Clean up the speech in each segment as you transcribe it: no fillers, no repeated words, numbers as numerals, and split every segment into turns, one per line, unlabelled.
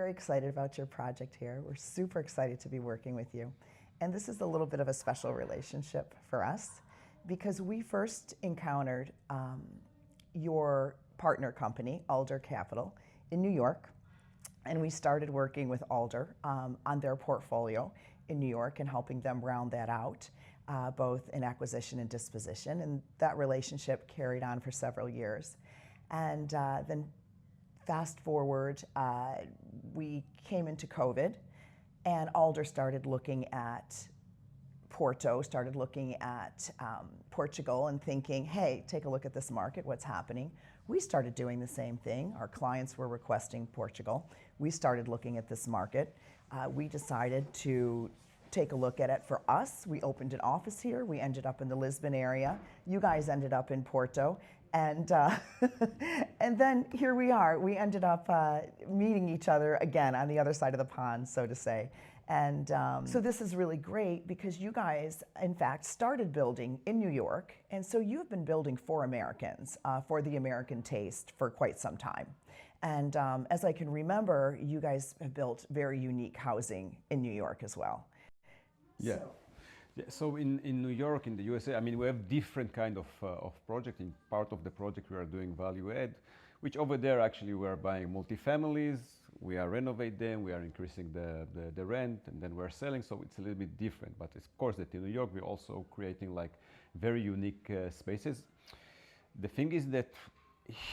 very excited about your project here. We're super excited to be working with you. And this is a little bit of a special relationship for us because we first encountered your partner company, Alder Capital, in New York. And we started working with Alder on their portfolio in New York and helping them round that out, both in acquisition and disposition. And that relationship carried on for several years. And then fast forward, we came into COVID, and Alder started looking at Porto, started looking at Portugal and thinking, hey, take a look at this market, what's happening. We started doing the same thing. Our clients were requesting Portugal. We started looking at this market. We decided to take a look at it for us. We opened an office here. We ended up in the Lisbon area. You guys ended up in Porto. And, and then here we are. We ended up meeting each other again on the other side of the pond, so to say. And so this is really great because you guys, in fact, started building in New York. And so you've been building for Americans, for the American taste for quite some time. And as I can remember, you guys have built very unique housing in New York as well.
Yeah. So in New York, in the USA, I mean, we have different kind of project. In part of the project, we are doing value add, which over there, actually, we are buying multifamilies, we are renovate them, we are increasing the rent, and then we're selling, so it's a little bit different. But of course, that in New York, we're also creating like very unique spaces. The thing is that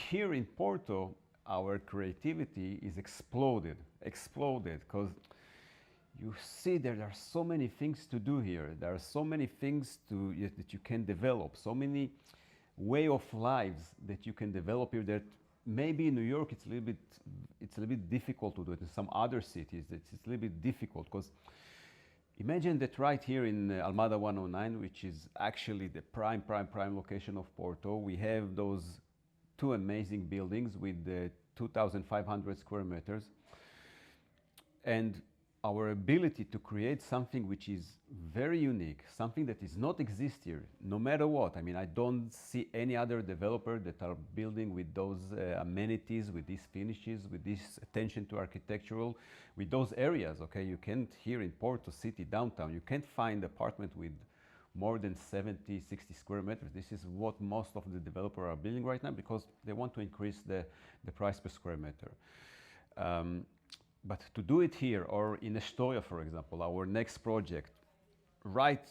here in Porto, our creativity is exploded, because you see there are so many things to do here. There are so many things that you can develop, so many way of lives that you can develop here that maybe in New York it's a little bit difficult to do it. In some other cities it's a little bit difficult, because imagine that right here in Almada 109, which is actually the prime location of Porto, we have those two amazing buildings with 2,500 square meters. And our ability to create something which is very unique, something that is not exist here, no matter what. I mean, I don't see any other developer that are building with those amenities, with these finishes, with this attention to architectural, with those areas, okay? You can't, here in Porto City, downtown, you can't find apartment with more than 70, 60 square meters. This is what most of the developers are building right now because they want to increase the price per square meter. But to do it here or in Astoria, for example, our next project, right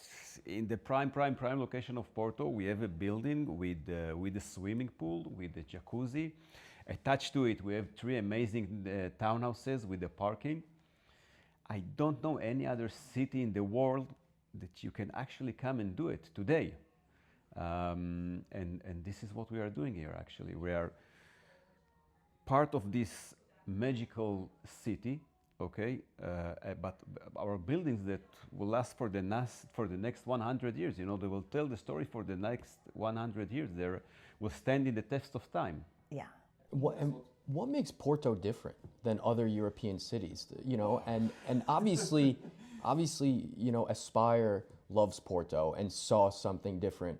in the prime location of Porto, we have a building with a swimming pool, with a jacuzzi. Attached to it, we have 3 amazing townhouses with the parking. I don't know any other city in the world that you can actually come and do it today. And this is what we are doing here, actually. We are part of this magical city, okay, but our buildings that will last for the next 100 years, you know, they will tell the story for the next 100 years. They will stand in the test of time.
Yeah.
What makes Porto different than other European cities? You know, and obviously, you know, Aspire loves Porto and saw something different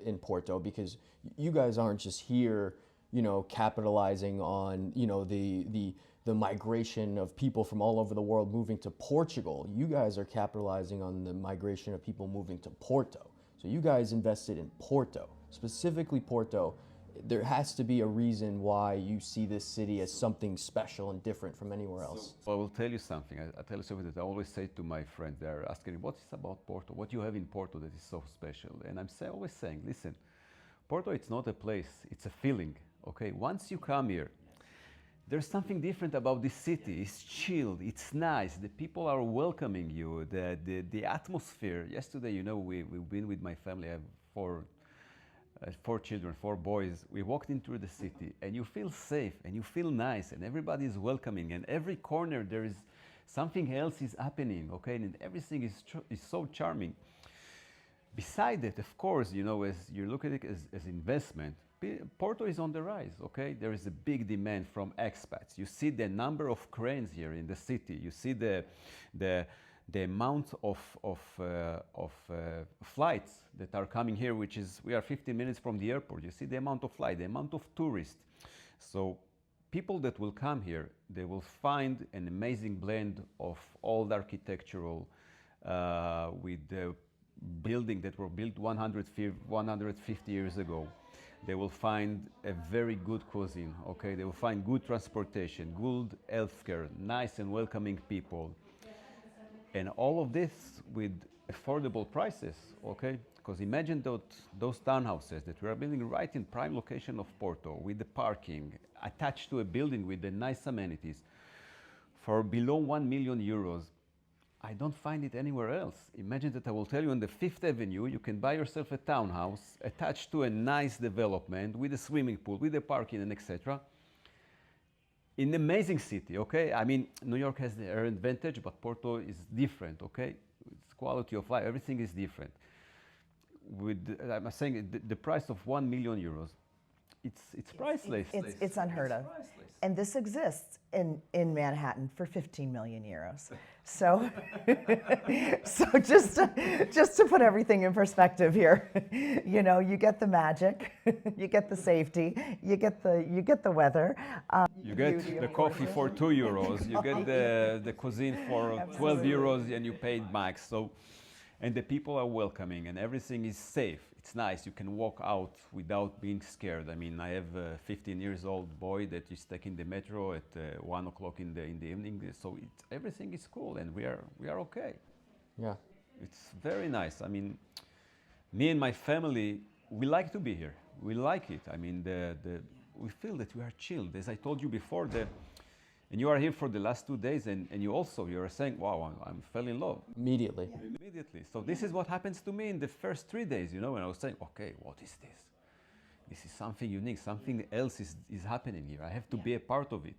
in Porto, because you guys aren't just here, you know, capitalizing on, you know, the migration of people from all over the world moving to Portugal. You guys are capitalizing on the migration of people moving to Porto. So you guys invested in Porto, specifically Porto. There has to be a reason why you see this city as something special and different from anywhere else.
So I will tell you something. I tell you something that I always say to my friends. They're asking me, what is about Porto? What you have in Porto that is so special? And I'm always saying, listen, Porto, it's not a place, it's a feeling. Okay, once you come here, there's something different about this city. It's chilled, it's nice, the people are welcoming you, the atmosphere. Yesterday, you know, we've been with my family. I have four children, 4 boys. We walked into the city and you feel safe and you feel nice and everybody is welcoming, and every corner there is something else is happening, okay, and everything is so charming. Beside that, of course, you know, as you look at it as investment, Porto is on the rise, okay? There is a big demand from expats. You see the number of cranes here in the city. You see the amount of flights that are coming here, we are 15 minutes from the airport. You see the amount of flight, the amount of tourists. So people that will come here, they will find an amazing blend of old architectural with the building that were built 150 years ago. They will find a very good cuisine, okay? They will find good transportation, good healthcare, nice and welcoming people. And all of this with affordable prices, okay? Because imagine those townhouses that we are building right in prime location of Porto with the parking attached to a building with the nice amenities for below 1 million euros. I don't find it anywhere else. Imagine that I will tell you on the Fifth Avenue, you can buy yourself a townhouse attached to a nice development with a swimming pool, with a parking and etc. In an amazing city, okay? I mean, New York has their advantage, but Porto is different, okay? It's quality of life, everything is different. I'm saying the price of 1 million euros, it's priceless.
It's unheard of.
Priceless.
And this exists in Manhattan for 15 million euros. So, so just to put everything in perspective here, you know, you get the magic, you get the safety, you get the weather.
You get the coffee for 2 euros. You get the cuisine for 12 euros, and you paid max. So, and the people are welcoming, and everything is safe. It's nice. You can walk out without being scared. I mean, I have a 15-year-old boy that is taking the metro at 1 o'clock in the evening. So everything is cool, and we are okay.
Yeah.
It's very nice. I mean, me and my family, we like to be here. We like it. I mean, we feel that we are chilled. As I told you before, and you are here for the last 2 days, and you are saying, wow, I fell in love.
Immediately.
Yeah.
Immediately. So this is what happens to me in the first 3 days, you know, when I was saying, okay, what is this? This is something unique, something else is happening here. I have to be a part of it.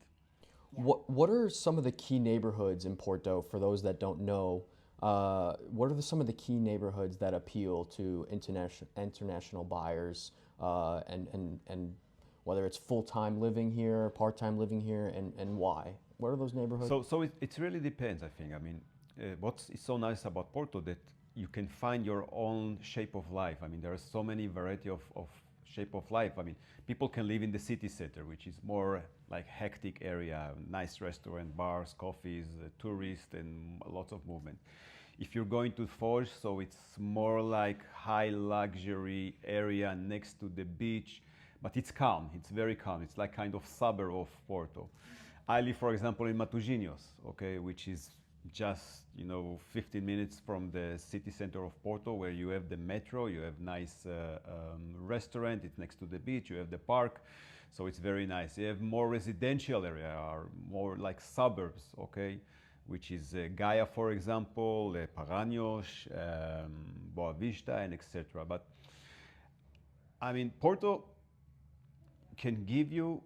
What are some of the key neighborhoods in Porto, for those that don't know? What are some of the key neighborhoods that appeal to international buyers, and whether it's full-time living here, part-time living here, and why? What are those neighborhoods?
So it really depends, I think. I mean, what's so nice about Porto that you can find your own shape of life. I mean, there are so many variety of shape of life. I mean, people can live in the city center, which is more like hectic area, nice restaurant, bars, coffees, tourists, and lots of movement. If you're going to Foz, so it's more like high luxury area next to the beach, but it's calm. It's very calm. It's like kind of suburb of Porto. I live, for example, in Matosinhos, okay, which is just 15 minutes from the city center of Porto, where you have the metro, you have nice restaurant. It's next to the beach. You have the park, so it's very nice. You have more residential area, or more like suburbs, okay, which is Gaia, for example, Paranhos, Boa Vista, and etc. But I mean, Porto can give you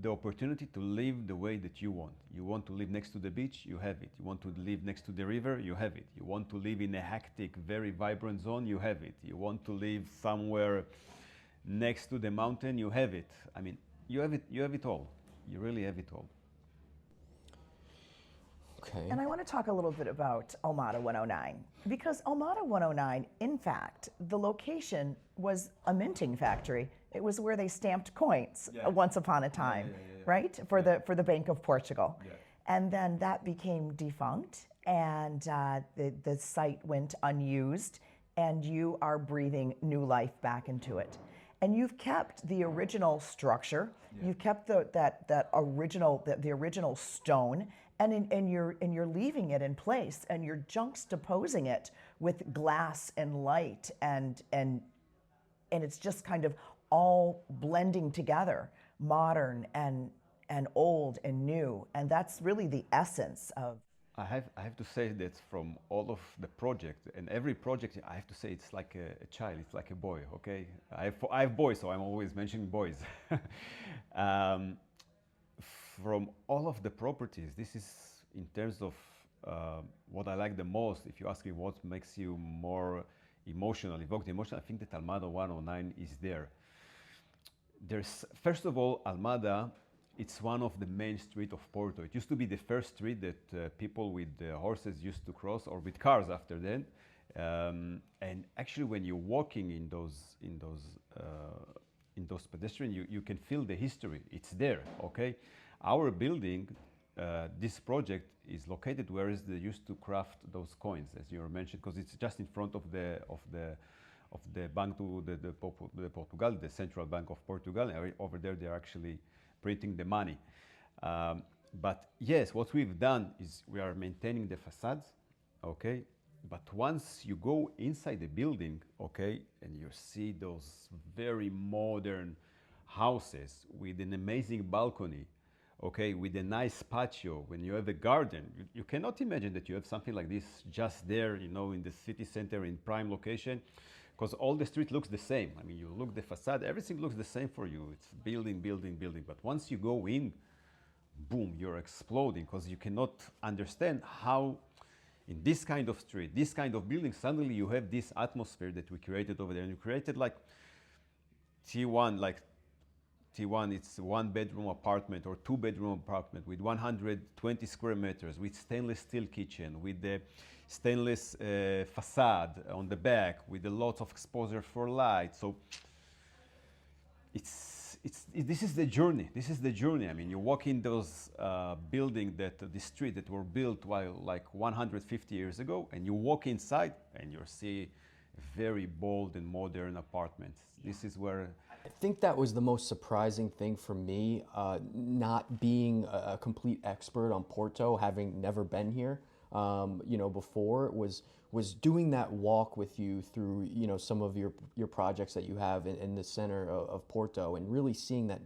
the opportunity to live the way that you want. You want to live next to the beach, you have it. You want to live next to the river, you have it. You want to live in a hectic, very vibrant zone, you have it. You want to live somewhere next to the mountain, you have it. I mean, you have it all. You really have it all.
Okay.
And I want to talk a little bit about Almada 109, because Almada 109, in fact, the location was a minting factory. It was where they stamped coins once upon a time, right? For the Bank of Portugal.
Yeah.
And then that became defunct, and the site went unused, and you are breathing new life back into it. And you've kept the original structure. You've kept the original stone, and you're leaving it in place, and you're juxtaposing it with glass and light, and it's just kind of all blending together, modern and old and new, and that's really the essence of.
I have to say that from all of the project, and every project, I have to say it's like a child, it's like a boy, okay? I have boys, so I'm always mentioning boys. From all of the properties, this is in terms of what I like the most. If you ask me what makes you more emotional, evoke the emotion, I think that Almada 109 is there. First of all, Almada, it's one of the main streets of Porto. It used to be the first street that people with horses used to cross, or with cars after then. And actually, when you're walking in in those pedestrian, you can feel the history. It's there, okay? Our building, this project is located where is they used to craft those coins, as you mentioned, because it's just in front of the Banco de Portugal, the Central Bank of Portugal. Over there, they're actually printing the money. But yes, what we've done is we are maintaining the facades, okay? But once you go inside the building, okay, and you see those very modern houses with an amazing balcony, okay, with a nice patio, when you have a garden, you cannot imagine that you have something like this just there, you know, in the city center in prime location, because all the street looks the same. I mean, you look the facade, everything looks the same for you. It's building, building, building. But once you go in, boom, you're exploding, because you cannot understand how in this kind of street, this kind of building, suddenly you have this atmosphere that we created over there. And you created like T1, it's 1-bedroom apartment or 2-bedroom apartment with 120 square meters, with stainless steel kitchen, with the stainless facade on the back, with a lot of exposure for light. So this is the journey. This is the journey. I mean, you walk in those buildings the street that were built like 150 years ago, and you walk inside and you see very bold and modern apartments. This is where
I think that was the most surprising thing for me, not being a complete expert on Porto, having never been here, before, was doing that walk with you through, some of your projects that you have in the center of Porto, and really seeing that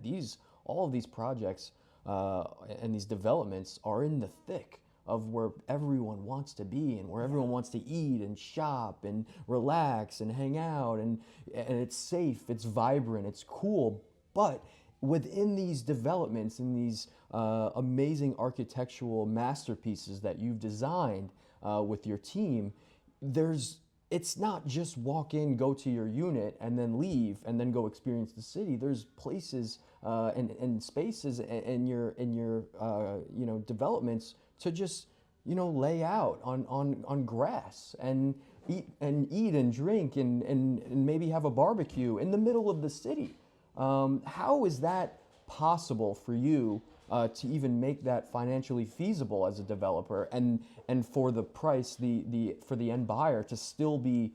all of these projects and these developments are in the thick of where everyone wants to be and where everyone wants to eat and shop and relax and hang out, and it's safe, it's vibrant, it's cool. But within these developments and these amazing architectural masterpieces that you've designed with your team, it's not just walk in, go to your unit, and then leave, and then go experience the city. There's places and spaces in your developments to just lay out on grass and eat and drink and maybe have a barbecue in the middle of the city. How is that possible for you to even make that financially feasible as a developer, and for the price for the end buyer to still be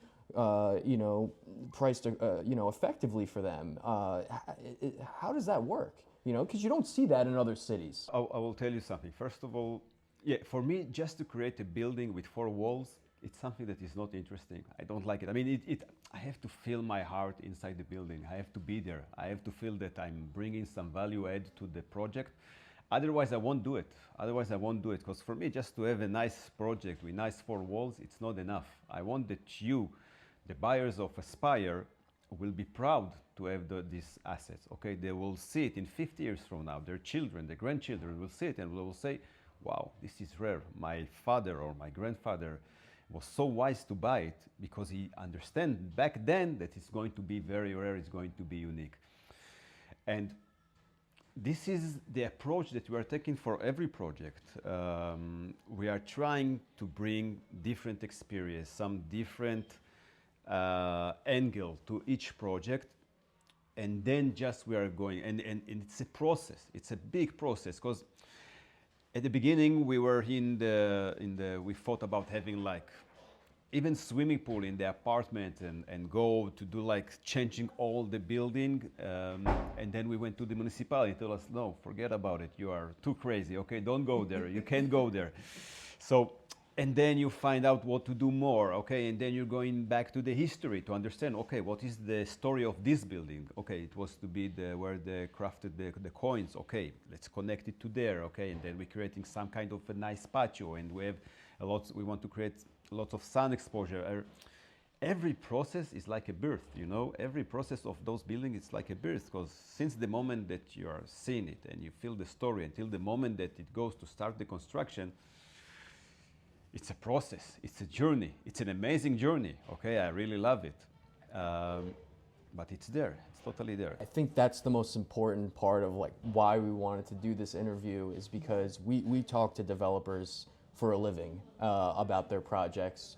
priced effectively for them? How does that work? Because you don't see that in other cities.
I will tell you something. First of all, for me, just to create a building with 4 walls, it's something that is not interesting. I don't like it. I mean, I have to feel my heart inside the building. I have to be there. I have to feel that I'm bringing some value add to the project. Otherwise, I won't do it. Because for me, just to have a nice project with nice 4 walls, it's not enough. I want that you, the buyers of Aspire, will be proud to have these assets. Okay, they will see it in 50 years from now. Their children, their grandchildren will see it and will say, wow, this is rare. My father or my grandfather was so wise to buy it because he understood back then that it's going to be very rare, it's going to be unique. And this is the approach that we are taking for every project. We are trying to bring different experience, some different angle to each project, and then just we are going. And it's a process. It's a big process, because at the beginning we were we thought about having like even swimming pool in the apartment and go to do like changing all the building, and then we went to the municipality and told us, no, forget about it, you are too crazy, okay, don't go there, you can't go there. So, and then you find out what to do more, okay, and then you're going back to the history to understand, okay, what is the story of this building? Okay, it was to be where they crafted the coins, okay, let's connect it to there, okay, and then we're creating some kind of a nice patio, and we want to create lots of sun exposure. Every process is like a birth, every process of those buildings is like a birth, because since the moment that you are seeing it and you feel the story until the moment that it goes to start the construction, it's a process, it's a journey, it's an amazing journey, okay, I really love it. But it's there, it's totally there.
I think that's the most important part of like why we wanted to do this interview, is because we talk to developers for a living about their projects,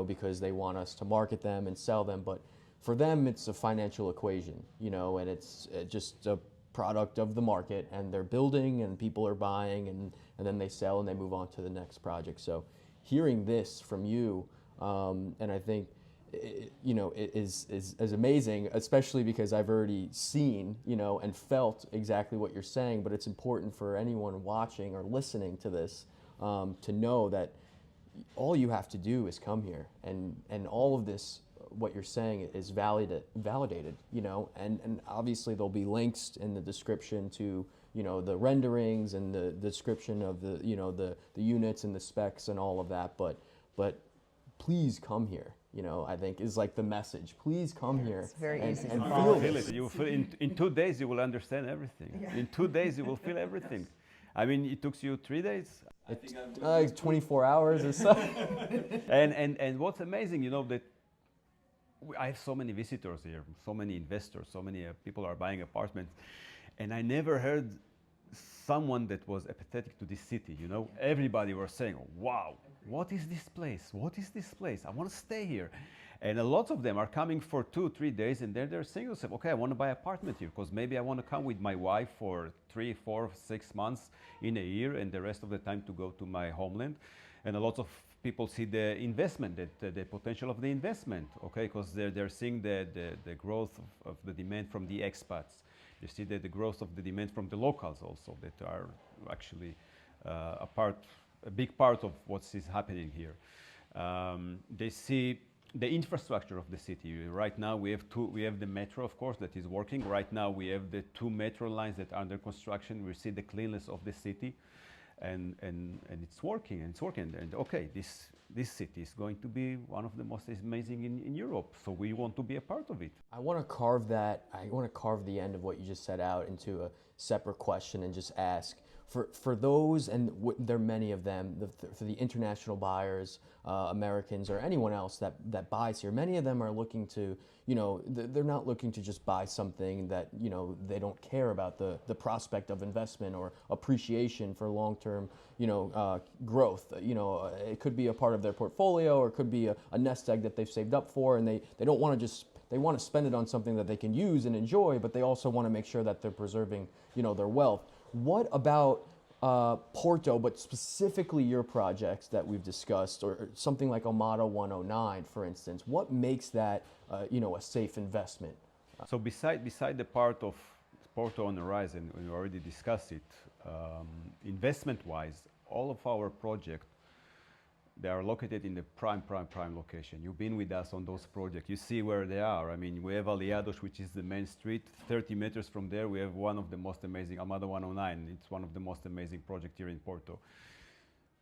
because they want us to market them and sell them. But for them it's a financial equation, and it's just a product of the market, and they're building and people are buying, and then they sell and they move on to the next project. So hearing this from you, and I think it is amazing, especially because I've already seen, and felt exactly what you're saying. But it's important for anyone watching or listening to this to know that all you have to do is come here, and all of this, what you're saying, is validated, and obviously there'll be links in the description to, the renderings and the description of the, the units and the specs and all of that. But please come here. I think is like the message. Please come here.
It's very easy to
and
follow.
feel
Feel
this.
it. You will feel in 2 days you will understand everything. In 2 days you will feel everything. I mean, it took you 3 days.
It's 24 hours or so.
And what's amazing, that I have so many visitors here, so many investors, so many people are buying apartments, and I never heard someone that was apathetic to this city. Everybody was saying, "Wow, what is this place? What is this place? I want to stay here." And a lot of them are coming for 2-3 days, and then they're saying to themselves, "Okay, I want to buy an apartment here because maybe I want to come with my wife for 3, 4, 6 months in a year, and the rest of the time to go to my homeland." And a lot of people see the investment, the potential of the investment, okay, because they're seeing the growth of the demand from the expats. They see the growth of the demand from the locals also, that are actually a big part of what is happening here. They see the infrastructure of the city. Right now we have the metro, of course, that is working. Right now we have the 2 metro lines that are under construction. We see the cleanliness of the city, and it's working, and okay, this city is going to be one of the most amazing in Europe, so we want to be a part of it.
I want to carve the end of what you just said out into a separate question and just ask, for those, and there are many of them, for the international buyers, Americans or anyone else that buys here, many of them are looking to, they're not looking to just buy something that, they don't care about the prospect of investment or appreciation for long-term, growth. It could be a part of their portfolio, or it could be a nest egg that they've saved up for, and they don't want to just, they want to spend it on something that they can use and enjoy, but they also want to make sure that they're preserving, their wealth. What about Porto, but specifically your projects that we've discussed, or something like Omada 109, for instance? What makes that, a safe investment?
So beside the part of Porto on the horizon, we already discussed it, investment-wise, all of our projects, they are located in the prime location. You've been with us on those projects. You see where they are. I mean, we have Aliados, which is the main street. 30 meters from there, we have one of the most amazing, Omada 109. It's one of the most amazing projects here in Porto.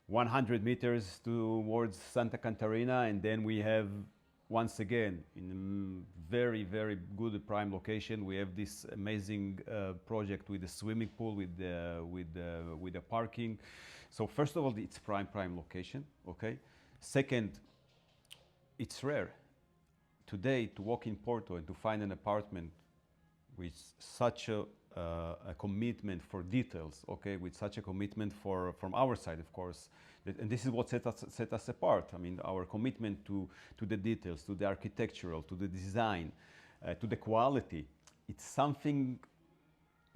100 meters towards Santa Catarina, and then we have, once again, in a very, very good prime location, we have this amazing project with the swimming pool, with the parking. So first of all, it's prime location, okay? Second, it's rare today to walk in Porto and to find an apartment with such a commitment for details, okay? With such a commitment from our side, of course. And this is what set us apart. I mean, our commitment to the details, to the architectural, to the design, to the quality. It's something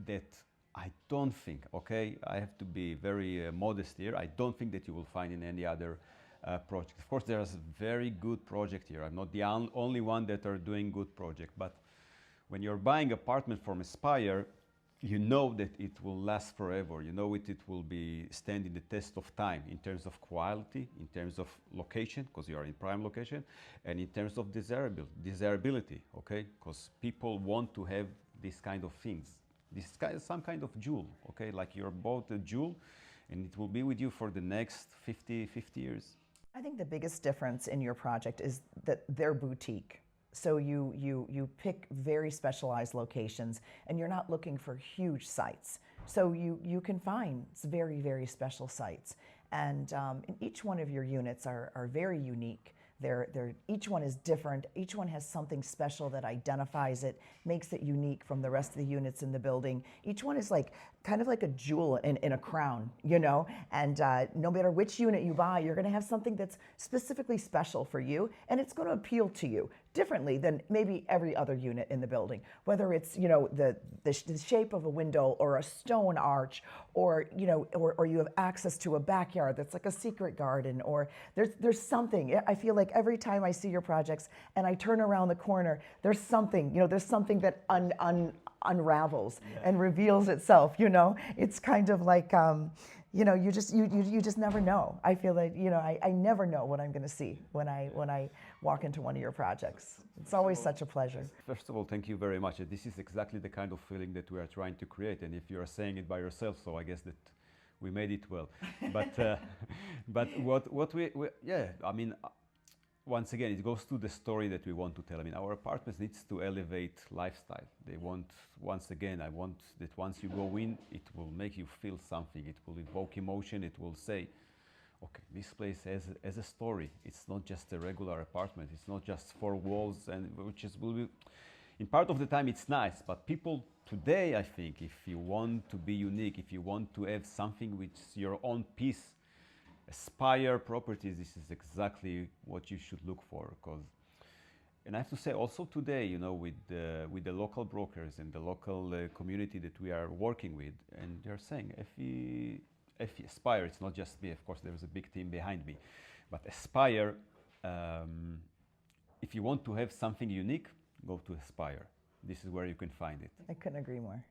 that I don't think, okay, I have to be very modest here, I don't think that you will find in any other project. Of course, there's a very good project here. I'm not the only one that are doing good project, but when you're buying apartment from Aspire, you know that it will last forever. You know it will be standing the test of time in terms of quality, in terms of location, because you are in prime location, and in terms of desirability, okay? Because people want to have this kind of things. This is some kind of jewel, okay? Like you're bought a jewel, and it will be with you for the next 50 years.
I think the biggest difference in your project is that they're boutique. So you pick very specialized locations, and you're not looking for huge sites. So you can find very, very special sites. And each one of your units are very unique. Each one is different. Each one has something special that identifies it, makes it unique from the rest of the units in the building. Each one is like kind of like a jewel in a crown, you know? And no matter which unit you buy, you're gonna have something that's specifically special for you, and it's gonna appeal to you differently than maybe every other unit in the building. Whether it's, you know, the shape of a window or a stone arch, or, you know, or you have access to a backyard that's like a secret garden, or there's something. I feel like every time I see your projects and I turn around the corner, there's something, you know, there's something that unravels and reveals itself, you know? It's kind of like, you know, you just never know. I feel like, you know, I never know what I'm going to see when I walk into one of your projects. It's always such a pleasure.
First of all, thank you very much. This is exactly the kind of feeling that we are trying to create. And if you are saying it by yourself, so I guess that we made it well. But what yeah, I mean, once again, it goes to the story that we want to tell. I mean, our apartments needs to elevate lifestyle. They want, once again, I want that once you go in, it will make you feel something. It will evoke emotion. It will say, okay, this place has a story. It's not just a regular apartment. It's not just four walls, and which is will be, in part of the time it's nice. But people today, I think, if you want to be unique, if you want to have something which is your own piece, Aspire Properties, this is exactly what you should look for. Because, and I have to say also today, you know, with the local brokers and the local community that we are working with, and they're saying, Efi Aspire, it's not just me, of course, there's a big team behind me, but Aspire, if you want to have something unique, go to Aspire. This is where you can find it.
I couldn't agree more.